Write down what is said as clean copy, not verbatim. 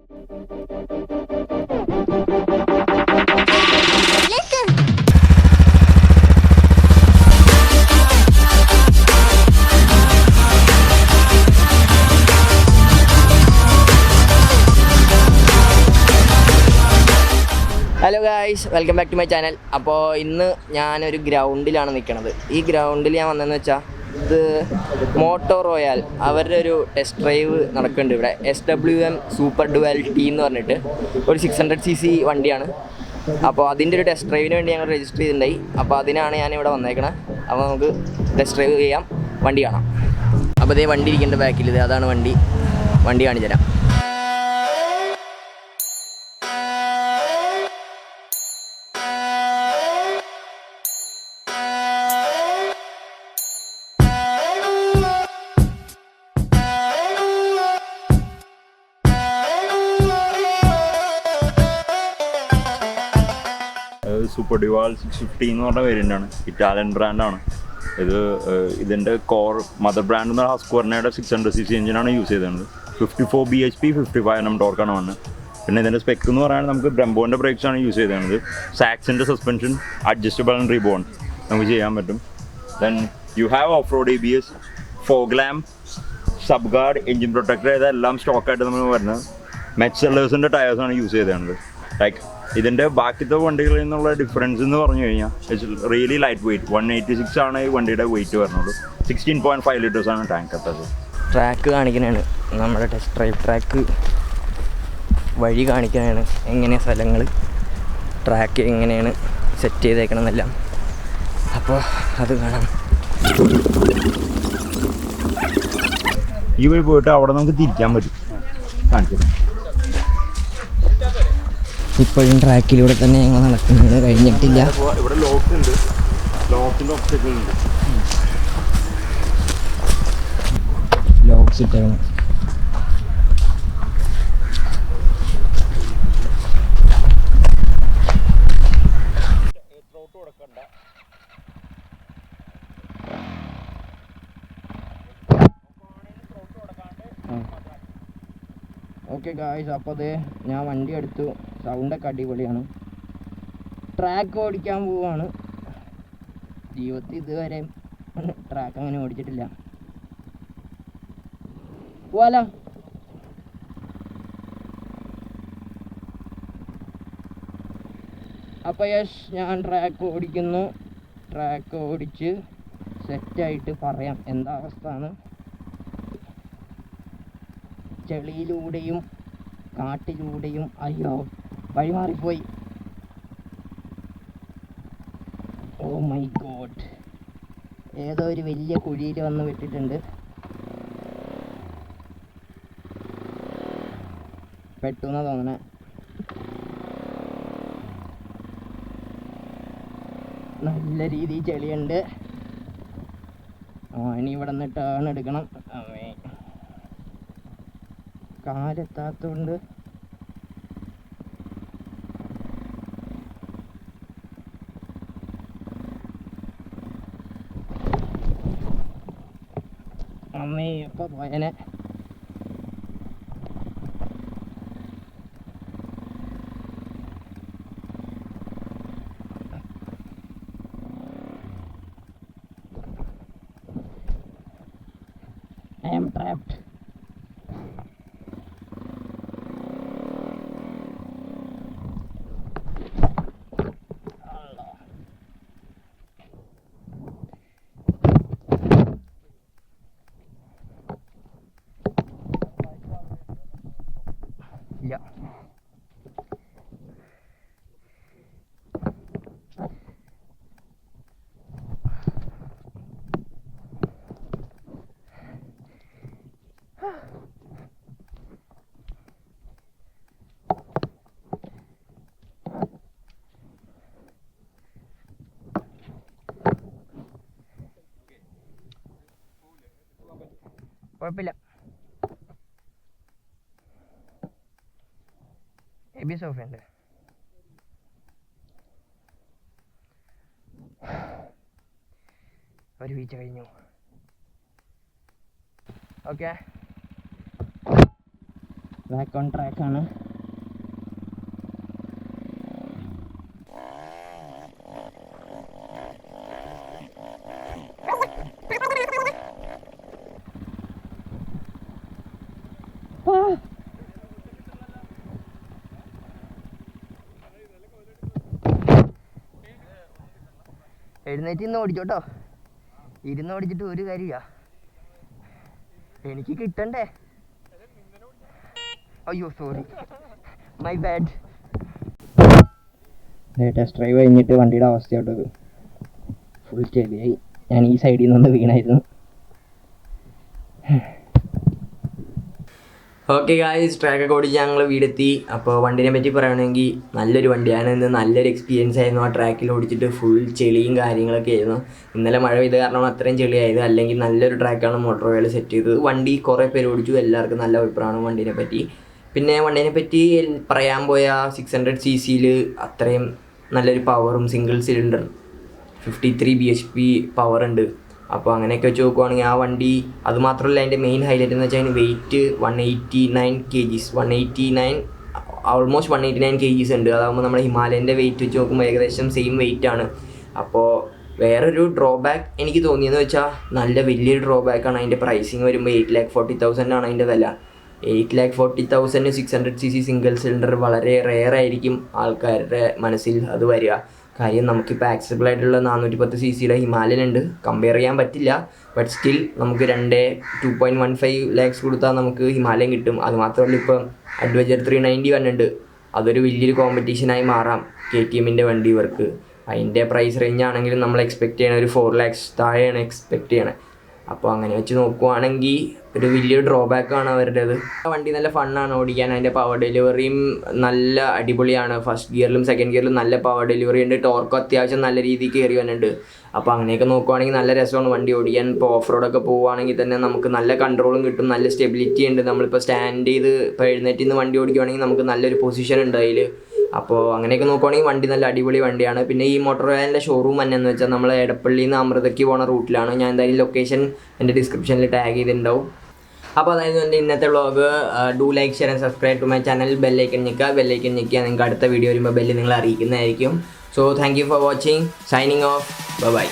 Hello guys, welcome back to my channel. അപ്പോൾ ഇന്ന് ഞാനൊരു ഗ്രൗണ്ടിലാണ് നിൽക്കുന്നത്. ഈ ഗ്രൗണ്ടിൽ ഞാൻ വന്നതെന്ന് വെച്ചാൽ ഇത് മോട്ടോ റോയാൽ അവരുടെ ഒരു ടെസ്റ്റ് ഡ്രൈവ് നടക്കുന്നുണ്ട് ഇവിടെ. SWM സൂപ്പർ ഡുവൽ ടി എന്ന് പറഞ്ഞിട്ട് ഒരു 600cc വണ്ടിയാണ്. അപ്പോൾ അതിൻ്റെ ഒരു ടെസ്റ്റ് ഡ്രൈവിന് വേണ്ടി ഞങ്ങൾ രജിസ്റ്റർ ചെയ്തിട്ടുണ്ടായി. അപ്പോൾ അതിനാണ് ഞാനിവിടെ വന്നേക്കണത്. അപ്പോൾ നമുക്ക് ടെസ്റ്റ് ഡ്രൈവ് ചെയ്യാം, വണ്ടി കാണാം. അപ്പോൾ ഇതേ വണ്ടി ഇരിക്കേണ്ട ബാക്കിൽ ഇത് അതാണ് വണ്ടി കാണിച്ചു തരാം. സൂപ്പർ ഡ്യുവൽ 650 എന്ന് പറഞ്ഞ വേരിയൻ്റാണ്. ഇറ്റാലിയൻ ബ്രാൻഡാണ് ഇത്. ഇതിൻ്റെ കോർ മദർ ബ്രാൻഡ് എന്ന് പറഞ്ഞാൽ ഹസ്ക്വർണയുടെ 600cc എഞ്ചിനാണ് യൂസ് ചെയ്തത്. 54 bhp 55 Nm ടോർക്കാണ് വന്നത്. പിന്നെ ഇതിൻ്റെ സ്പെക്ക് എന്ന് പറയുന്നത് നമുക്ക് ബ്രംബോൻ്റെ ബ്രേക്സാണ് യൂസ് ചെയ്തത്. സാക്സിൻ്റെ സസ്പെൻഷൻ, അഡ്ജസ്റ്റബിൾ ആൻഡ് റീബോൺ നമുക്ക് ചെയ്യാൻ പറ്റും. Then you have off road ABS, fog lamp, sump guard, engine protector, ഇതെല്ലാം സ്റ്റോക്കായിട്ട് നമ്മൾ വരുന്നത്. മെറ്റ്സെല്ലേഴ്സിൻ്റെ ടയേഴ്സാണ് യൂസ് ചെയ്തത്. ലൈക്ക് ഇതിൻ്റെ ബാക്കിത്തെ വണ്ടികളിൽ നിന്നുള്ള ഡിഫറൻസ് എന്ന് പറഞ്ഞു കഴിഞ്ഞാൽ ഇറ്റ്സ് റിയലി ലൈറ്റ് വെയിറ്റ്. 186 ആണ് ഈ വണ്ടിയുടെ വെയിറ്റ് വരുന്നത്. 16.5 liters ആണ് ടാങ്ക് കപ്പാസിറ്റി. ട്രാക്ക് കാണിക്കാനാണ് നമ്മുടെ ടെസ്റ്റ് ഡ്രൈവ് ട്രാക്ക്, വഴി കാണിക്കാനാണ് എങ്ങനെ സ്ഥലങ്ങൾ, ട്രാക്ക് എങ്ങനെയാണ് സെറ്റ് ചെയ്തേക്കണം എന്നെല്ലാം. അപ്പോൾ അത് കാണാം. ഈ വഴി പോയിട്ട് അവിടെ നമുക്ക് തിരിക്കാൻ പറ്റും. കാണിച്ചു ഇപ്പോഴും ട്രാക്കിലൂടെ തന്നെ ഞങ്ങൾ നടക്കുന്നത്, കഴിഞ്ഞിട്ടില്ല. ഇവിടെ ലോക്ക് ഉണ്ട്, ലോക്കിൻ്റെ ഒബ്സ്റ്റക്കിൾ ഉണ്ട്. ലോക്സ് ഇട്ടേക്കണം. ഓക്കെ ഗായ്സ്, അപ്പോൾ അതെ ഞാൻ വണ്ടി എടുത്തു. സൗണ്ടൊക്കെ അടിപൊളിയാണ്. ട്രാക്ക് ഓടിക്കാൻ പോവാണ്. ജീവിതത്തിൽ ഇതുവരെ ട്രാക്ക് അങ്ങനെ ഓടിച്ചിട്ടില്ല. പോവാലോ. അപ്പോൾ യെസ്, ഞാൻ ട്രാക്ക് ഓടിക്കുന്നു. ട്രാക്ക് ഓടിച്ച് സെറ്റായിട്ട് പറയാം എന്താ അവസ്ഥയാണ്. ചെളിയിലൂടെയും കാട്ടിലൂടെയും, അയ്യോ വഴി മാറിപ്പോയി. ഓ മൈ ഗോഡ്, ഏതോ ഒരു വലിയ കുഴിയിൽ വന്ന് വിട്ടിട്ടുണ്ട്. പെട്ടെന്ന് തോന്നണേ. നല്ല രീതിയിൽ ചെളിയുണ്ട്. ഇനി ഇവിടെ നിന്ന് ടേൺ എടുക്കണം. കാലെത്താത്തോണ്ട് അമ്മേ എപ്പോൾ പോയനെ. I am trapped. ഇല്ല, കുഴപ്പമില്ല. ABS ഓഫ് ഉണ്ട്. ഒരു വീഴ്ച കഴിഞ്ഞു. ഓക്കെ, ബാക്ക് ഓൺ ട്രാക്കാണ്. എഴുന്നേറ്റ് ഇന്ന് ഓടിച്ചോട്ടോ, ഇരുന്ന് ഓടിച്ചിട്ട് ഒരു കാര്യമില്ല, എനിക്ക് കിട്ടണ്ടേ. അയ്യോ sorry, my bad. Test drive കഴിഞ്ഞിട്ട് വണ്ടിയുടെ അവസ്ഥ കേട്ടത് ഫുൾ ചെളിയായി. ഞാൻ ഈ സൈഡിൽ നിന്ന് വീണായിരുന്നു. ഓക്കെ ഗായ്സ്, ട്രാക്കൊക്കെ ഓടിച്ച് ഞങ്ങൾ വീടെത്തി. അപ്പോൾ വണ്ടീനെ പറ്റി പറയുകയാണെങ്കിൽ നല്ലൊരു വണ്ടിയാണ്. ഇന്ന് നല്ലൊരു എക്സ്പീരിയൻസ് ആയിരുന്നു. ആ ട്രാക്കിൽ ഓടിച്ചിട്ട് ഫുൾ ചെളിയും കാര്യങ്ങളൊക്കെ ആയിരുന്നു. ഇന്നലെ മഴ പെയ്ത കാരണം അത്രയും ചെളിയായത്. അല്ലെങ്കിൽ നല്ലൊരു ട്രാക്കാണ് മോട്ടോർ റോയൽ സെറ്റ് ചെയ്തത്. വണ്ടി കുറേ പേര് ഓടിച്ചു, എല്ലാവർക്കും നല്ല അഭിപ്രായമാണ് വണ്ടീനെ പറ്റി. പിന്നെ വണ്ടീനെ പറ്റി പറയാൻ പോയ 600cc അത്രയും നല്ലൊരു പവറും, സിംഗിൾ സിലിണ്ടർ 53 bhp പവർ ഉണ്ട്. അപ്പോൾ അങ്ങനെയൊക്കെ വെച്ച് നോക്കുവാണെങ്കിൽ ആ വണ്ടി, അത് മാത്രമല്ല അതിൻ്റെ മെയിൻ ഹൈലൈറ്റ് എന്ന് വെച്ചാൽ അതിന് വെയിറ്റ് 189 kgs, 189 ഓൾമോസ്റ്റ് 189 kgs ഉണ്ട്. അതാകുമ്പോൾ നമ്മുടെ ഹിമാലയൻ്റെ വെയിറ്റ് വെച്ച് നോക്കുമ്പോൾ ഏകദേശം സെയിം വെയിറ്റ് ആണ്. അപ്പോൾ വേറൊരു ഡ്രോബാക്ക് എനിക്ക് തോന്നിയെന്ന് വെച്ചാൽ നല്ല വലിയൊരു ഡ്രോബാക്കാണ് അതിൻ്റെ പ്രൈസിങ് വരുമ്പോൾ 8,40,000 ആണ് അതിൻ്റെ വില. 8,40,000 600cc സിംഗിൾ സിലിണ്ടർ വളരെ റെയർ ആയിരിക്കും ആൾക്കാരുടെ മനസ്സിൽ അത് വരിക. കാര്യം നമുക്കിപ്പോൾ ആക്സസിബിൾ ആയിട്ടുള്ള 410cc ഹിമാലയൻ ഉണ്ട്, കമ്പയർ ചെയ്യാൻ പറ്റില്ല. ബട്ട് സ്റ്റിൽ നമുക്ക് 2.15 lakhs കൊടുത്താൽ നമുക്ക് ഹിമാലയൻ കിട്ടും. അതുമാത്രമല്ല ഇപ്പോൾ അഡ്വഞ്ചർ 390 വന്നിട്ടുണ്ട്, അതൊരു വലിയൊരു കോമ്പറ്റീഷനായി മാറാം KTMൻ്റെ വണ്ടി ഇവർക്ക്. അതിൻ്റെ പ്രൈസ് റേഞ്ച് ആണെങ്കിലും നമ്മൾ എക്സ്പെക്റ്റ് ചെയ്യണ ഒരു 4 lakhs താഴെയാണ് എക്സ്പെക്റ്റ് ചെയ്യണത്. അപ്പോൾ അങ്ങനെ വെച്ച് നോക്കുവാണെങ്കിൽ ഒരു വലിയൊരു ഡ്രോബാക്കാണ് അവരുടേത്. വണ്ടി നല്ല ഫണ്ണാണ് ഓടിക്കാൻ, അതിൻ്റെ പവർ ഡെലിവറിയും നല്ല അടിപൊളിയാണ്. ഫസ്റ്റ് ഗിയറിലും സെക്കൻഡ് ഗിയറിലും നല്ല പവർ ഡെലിവറി ഉണ്ട്. ടോർക്കും അത്യാവശ്യം നല്ല രീതിയിൽ കയറി വന്നിട്ടുണ്ട്. അപ്പോൾ അങ്ങനെയൊക്കെ നോക്കുവാണെങ്കിൽ നല്ല രസമാണ് വണ്ടി ഓടിക്കാൻ. ഇപ്പോൾ ഓഫ് റോഡൊക്കെ പോവുകയാണെങ്കിൽ തന്നെ നമുക്ക് നല്ല കൺട്രോളും കിട്ടും, നല്ല സ്റ്റെബിലിറ്റി ഉണ്ട്. നമ്മളിപ്പോൾ സ്റ്റാൻഡ് ചെയ്ത് ഇപ്പോൾ എഴുന്നേറ്റ് നിന്ന് വണ്ടി ഓടിക്കുകയാണെങ്കിൽ നമുക്ക് നല്ലൊരു പൊസിഷൻ ഉണ്ട് അതിൽ. അപ്പോൾ അങ്ങനെയൊക്കെ നോക്കുവാണെങ്കിൽ വണ്ടി നല്ല അടിപൊളി വണ്ടിയാണ്. പിന്നെ ഈ മോട്ടോർ റോയലിൻ്റെ ഷോറൂം എന്നു വെച്ചാൽ നമ്മൾ എടപ്പള്ളിയിൽ നിന്ന് അമൃതയ്ക്ക് പോകുന്ന റൂട്ടിലാണ്. ഞാൻ എന്തായാലും ലൊക്കേഷൻ എൻ്റെ ഡിസ്ക്രിപ്ഷനിൽ ടാഗ് ചെയ്തിട്ടുണ്ടാവും. അപ്പോൾ അതായത് എൻ്റെ ഇന്നത്തെ vlog. Do like, share and subscribe to my channel. ബെല്ലൈക്കൻ ഞെക്കുക, നിങ്ങൾക്ക് അടുത്ത വീഡിയോ വരുമ്പോൾ ബെല്ല് നിങ്ങൾ അറിയിക്കുന്നതായിരിക്കും. So thank you for watching. Signing off. By.